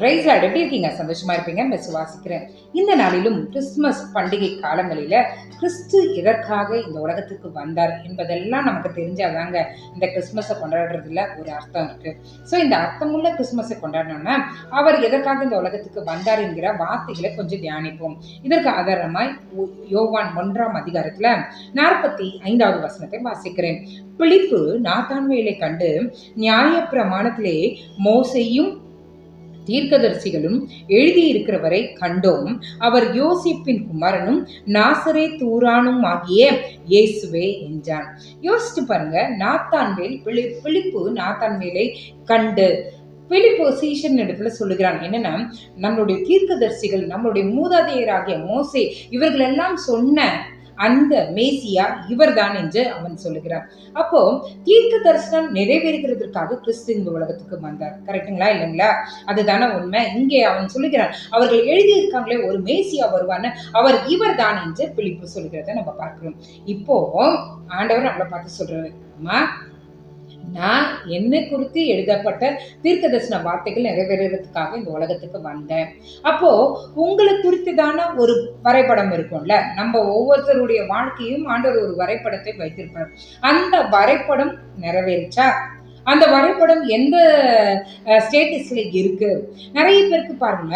Price Lord. எப்படி இருக்கீங்க? சந்தோஷமா இருப்பீங்க விசுவாசிக்கிறேன். இந்த நாளிலும் கிறிஸ்துமஸ் பண்டிகை காலங்களில கிறிஸ்து எதற்காக இந்த உலகத்துக்கு வந்தார் என்பதெல்லாம் நமக்கு தெரிஞ்சாதாங்க இந்த கிறிஸ்துமஸை கொண்டாடுறதுல ஒரு அர்த்தம் இருக்கு. ஸோ இந்த அர்த்தமுள்ள கிறிஸ்துமஸை கொண்டாடணும்னா அவர் எதற்காக இந்த உலகத்துக்கு வந்தார் என்கிற வார்த்தைகளை கொஞ்சம் தியானிப்போம். இதற்கு ஆதாரமாய் யோவான் 1ஆம் அதிகாரத்துல 45வது வசனத்தை வாசிக்கிறேன். பிலிப்பு நாத்தான்வேலை கண்டு நியாயப்பிரமாணத்திலே மோசேயும் தீர்க்கதரிசிகளும் எழுதியிருக்கிறவரை கண்டோம், அவர் யோசிப்பின் குமாரனும் நாசரேத் ஊரானும் ஆகிய இயேசுவே என்றான். யோசிச்சு பாருங்க, நாத்தான்வேல் பிலிப்பு நாத்தான்வேலை கண்டு பிலிப்பு சீஷன் இடத்துல சொல்லுகிறான் என்னன்னா, நம்மளுடைய தீர்க்கதரிசிகள், நம்மளுடைய மூதாதையராகிய மோசே இவர்கள் எல்லாம் சொன்ன அந்த மேசியா இவர்தான் என்று அவன் சொல்லுகிறான். அப்போ தீர்க்க தரிசனம் நிறைவேறுகிறதுக்காக கிறிஸ்து இந்த உலகத்துக்கு வந்தார். கரெக்டுங்களா? இல்லைங்களா? அதுதானே உண்மை. இங்கே அவன் சொல்லுகிறான், அவர்கள் எழுதியிருக்காங்களே ஒரு மேசியா வருவான்னு, அவர் இவர் தான் என்று பிலிப்பு சொல்லுகிறத நம்ம பார்க்கிறோம். இப்போ ஆண்டவர் நம்மளை பார்த்து சொல்றாரு, அம்மா நான் என்னை குறித்து எழுதப்பட்ட தீர்க்க தரிசன வார்த்தைகள் நிறைவேறதுக்காக இந்த உலகத்துக்கு வந்தேன். அப்போ உங்களை குறித்துதான ஒரு வரைபடம் இருக்கும்ல. நம்ம ஒவ்வொருத்தருடைய வாழ்க்கையும் ஆண்டவர் ஒரு வரைபடத்தை வைத்திருப்பார். அந்த வரைபடம் நிறைவேறிச்சா? அந்த வரைபடம் எந்த ஸ்டேட்டஸ்ல இருக்கு? நிறைய பேருக்கு பாருங்க,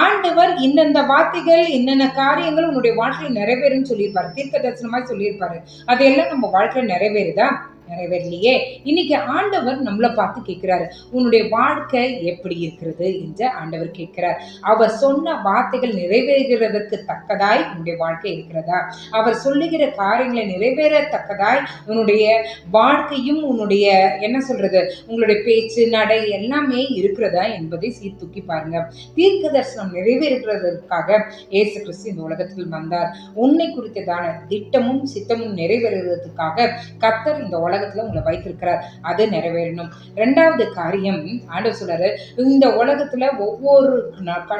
ஆண்டவர் இந்தந்த வார்த்தைகள் என்னென்ன காரியங்கள் உன்னுடைய வாழ்க்கையில் நிறைவேறும் சொல்லியிருப்பாரு, தீர்க்க தரிசனமாய் சொல்லியிருப்பாரு. அதையெல்லாம் நம்ம வாழ்க்கையில் நிறைவேறுதா? நிறைவேறலையே. இன்னைக்கு ஆண்டவர் நம்மளை பார்த்து கேட்கிறாரு, உன்னுடைய வாழ்க்கை எப்படி இருக்கிறது என்று ஆண்டவர் கேட்கிறார். அவர் சொன்ன வார்த்தைகள் நிறைவேறுகிறதற்கு தக்கதாய் உன்னுடைய வாழ்க்கை இருக்கிறதா? அவர் சொல்லுகிற காரியங்களை நிறைவேறத்தக்கதாய் உன்னுடைய வாழ்க்கையும் உன்னுடைய என்ன சொல்றது, உங்களுடைய பேச்சு நடை எல்லாமே இருக்கிறதா என்பதை சீர்தூக்கி பாருங்க. தீர்க்க தரிசனம் நிறைவேறுகிறதற்காக இயேசு கிறிஸ்து இந்த உலகத்தில் வந்தார். உன்னை குறித்ததான திட்டமும் சித்தமும் நிறைவேறுவதற்காக கர்த்தர் இந்த உலகத்துல உங்களை வைத்திருக்கிறார். அது நிறைவேறணும். 2வது காரியம் ஆண்டவர் சொல்றாரு, இந்த உலகத்துல ஒவ்வொரு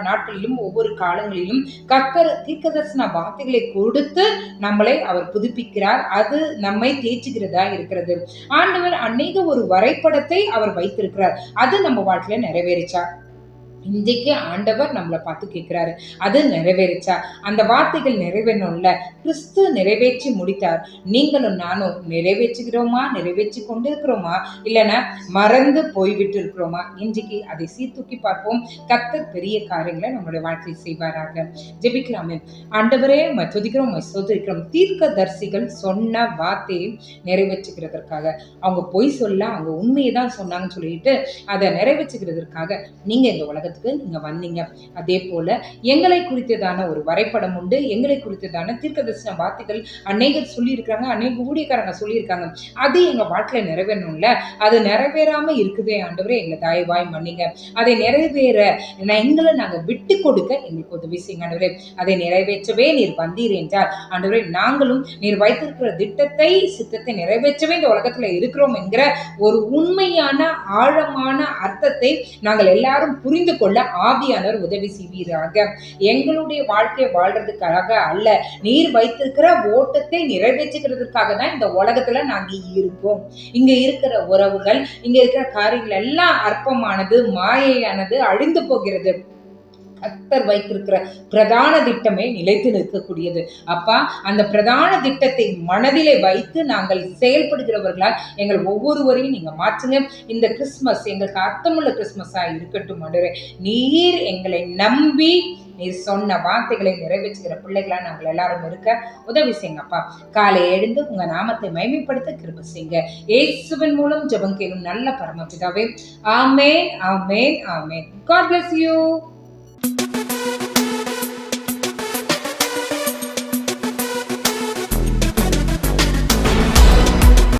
நாட்களிலும் ஒவ்வொரு காலங்களிலும் கர்த்தர் தீர்க்கதரிசன வார்த்தைகளை கொடுத்து நம்மளை அவர் புதுப்பிக்கிறார். அது நம்மை தேய்ச்சுகிறதா இருக்கிறது. ஆண்டவர் அநேக ஒரு வரைபடத்தை அவர் வைத்திருக்கிறார். அது நம்ம வாழ்க்கையில நிறைவேறிச்சா? இன்றைக்கு ஆண்டவர் நம்மளை பார்த்து கேட்கிறாரு, அது நிறைவேறிச்சா? அந்த வார்த்தைகள் நிறைவேறணும்ல. கிறிஸ்து நிறைவேற்றி முடித்தார். நீங்களும் நானும் நிறைவேற்றுகிறோமா, நிறைவேற்றி கொண்டு இருக்கிறோமா, இல்லைன்னா மறந்து போய்விட்டு இருக்கிறோமா? இன்றைக்கு அதை சீர்தூக்கி பார்ப்போம். கர்த்தர் பெரிய காரியங்களை நம்மளுடைய வாழ்க்கையில் செய்வாராக. ஜெபிக்கலாமே. ஆண்டவரே துதிக்கிறோம், சோதரிக்கிறோம். தீர்க்க தரிசிகள் சொன்ன வார்த்தையை நிறைவேற்றுகிறதற்காக, அவங்க பொய் சொல்ல, அவங்க உண்மையை தான் சொன்னாங்கன்னு சொல்லிட்டு அதை நிறைவேற்றுகிறதற்காக நீங்க இந்த உலகத்துக்கு நீங்க வந்தீங்க. அதே போல எங்களை குறித்ததான ஒரு வரைபடம் உண்டு. எங்களை குறித்ததான தீர்க்கதரிசன வார்த்தைகள் அநேகர் சொல்லியிருக்காங்க, அநேக ஊழியக்காரங்க சொல்லியிருக்காங்க. அது எங்க வாழ்க்கையில நிறைவேறணும்ல. அது நிறைவேறாம இருக்குதே ஆண்டவரே, எங்களை தயவாய் மன்னிங்க. அதை நிறைவேற எங்களை நாங்க விட்டு கொடுக்க எங்களுக்கு உதவி செய்யுங்க ஆண்டவரே. அதை நிறைவேற்றவே நீர் வந்தீர் என்றால் ஆண்டவரே, நாங்களும் நீர் வைத்திருக்கிற திட்டத்தை சித்தத்தை நிறைவேற்றவே இந்த உலகத்துல இருக்கிறோம் என்கிற ஒரு உண்மையான ஆழமான அர்த்தத்தை நாங்கள் எல்லாரும் புரிந்து கொள்ள ஆவியானவர் உதவி செய்வீராக. எங்களுடைய வாழ்க்கையை வாழ்றதுக்காக அல்ல, நீர் வைத்திருக்கிற ஓட்டத்தை நிறைவேற்றுகிறதுக்காக தான் இந்த உலகத்துல நாங்க இருக்கோம். இங்க இருக்கிற உறவுகள், இங்க இருக்கிற காரியங்கள் எல்லாம் அற்பமானது, மாயையானது, அழிந்து போகிறது. கர்த்தர் வைத்திருக்கிற பிரதான திட்டமே நிலைத்து நிற்கக்கூடியது. அப்பா, அந்த பிரதான திட்டத்தை மனதிலே வைத்து நாங்கள் செயல்படுகிறவர்களால் எங்கள் ஒவ்வொருவரையும் நீங்க மாற்றுங்க. இந்த கிறிஸ்துமஸ் எங்களுக்கு அர்த்தமுள்ள கிறிஸ்துமஸா இருக்கட்டும் ஆண்டவரே. நீர் எங்களை நம்பி நீர் சொன்ன வார்த்தைகளை நிறைவேற்றுகிற பிள்ளைகளா நாங்கள் எல்லாரும் இருக்க உதவி செய்யுங்கப்பா. காலை எழுந்து உங்க நாமத்தை மகிமைப்படுத்த கிருபை செய்யுங்க. இயேசுவின் மூலம் ஜெபம் கேளும் நல்ல பரமபிதாவே. ஆமென், ஆமென், ஆமென். God bless you.